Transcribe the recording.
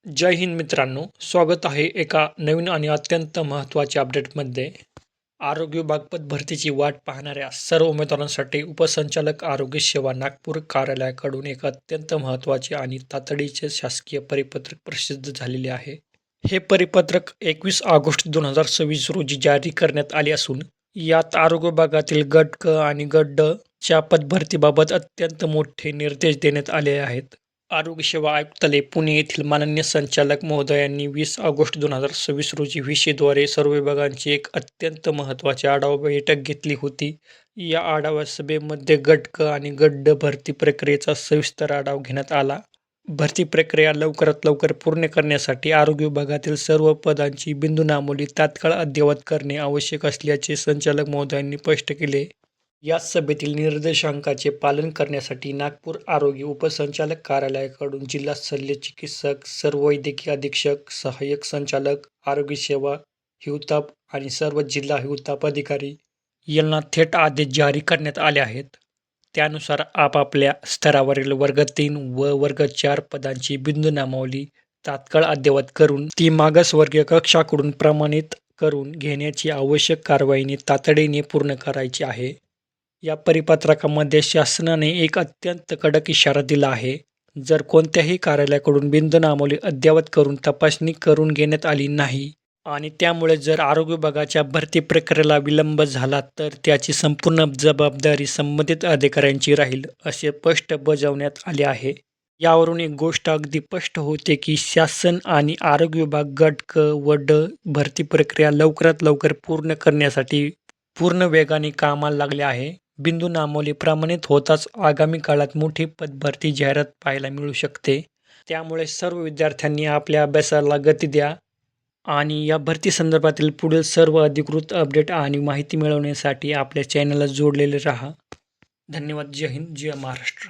जय हिंद मित्रांनो, स्वागत आहे एका नवीन आणि अत्यंत महत्त्वाच्या अपडेटमध्ये. आरोग्य विभाग पद भरतीची वाट पाहणाऱ्या सर्व उमेदवारांसाठी उपसंचालक आरोग्य सेवा नागपूर कार्यालयाकडून एक अत्यंत महत्त्वाचे आणि तातडीचे शासकीय परिपत्रक प्रसिद्ध झालेले आहे. हे परिपत्रक 21 ऑगस्ट 2026 रोजी जारी करण्यात आले असून यात आरोग्य विभागातील गट क आणि गट ड च्या पदभरतीबाबत अत्यंत मोठे निर्देश देण्यात आले आहेत. आरोग्य सेवा आयुक्तालय पुणे येथील माननीय संचालक महोदयांनी 20 ऑगस्ट 2026 रोजी व्हीसीद्वारे सर्व विभागांची एक अत्यंत महत्त्वाची आढावा बैठक घेतली होती. या आढावा सभेमध्ये गट क आणि गट ड भरती प्रक्रियेचा सविस्तर आढावा घेण्यात आला. भरती प्रक्रिया लवकरात लवकर पूर्ण करण्यासाठी आरोग्य विभागातील सर्व पदांची बिंदूनामोली तात्काळ अद्ययावत करणे आवश्यक असल्याचे संचालक महोदयांनी स्पष्ट केले. या सभेतील निर्देशांकाचे पालन करण्यासाठी नागपूर आरोग्य उपसंचालक कार्यालयाकडून जिल्हा शल्य चिकित्सक, सर्व वैद्यकीय अधीक्षक, सहाय्यक संचालक, आरोग्य सेवा, हिवताप आणि सर्व जिल्हा हिवताप अधिकारी यांना थेट आदेश जारी करण्यात आले आहेत. त्यानुसार आपापल्या स्तरावरील वर्ग 3 व वर्ग 4 पदांची बिंदूनामावली तात्काळ अद्ययावत करून ती मागासवर्गीय कक्षाकडून प्रमाणित करून घेण्याची आवश्यक कारवाईने तातडीने पूर्ण करायची आहे. या परिपत्रकामध्ये शासनाने एक अत्यंत कडक इशारा दिला आहे. जर कोणत्याही कार्यालयाकडून बिंदूनामावली अद्ययावत करून तपासणी करून घेण्यात आली नाही आणि त्यामुळे जर आरोग्य विभागाच्या भरती प्रक्रियेला विलंब झाला तर त्याची संपूर्ण जबाबदारी संबंधित अधिकाऱ्यांची राहील, असे स्पष्ट बजावण्यात आले आहे. यावरून एक गोष्ट अगदी स्पष्ट होते की शासन आणि आरोग्य विभाग गट क व ड भरती प्रक्रिया लवकरात लवकर पूर्ण करण्यासाठी पूर्ण वेगाने कामाला लागले आहे. बिंदूनामावली प्रमाणित होताच आगामी काळात मोठी पदभरती जाहिरात पाहायला मिळू शकते. त्यामुळे सर्व विद्यार्थ्यांनी आपल्या अभ्यासाला गती द्या आणि या भरती संदर्भातील पुढील सर्व अधिकृत अपडेट आणि माहिती मिळवण्यासाठी आपल्या चॅनलला जोडलेले राहा. धन्यवाद. जय हिंद, जय महाराष्ट्र.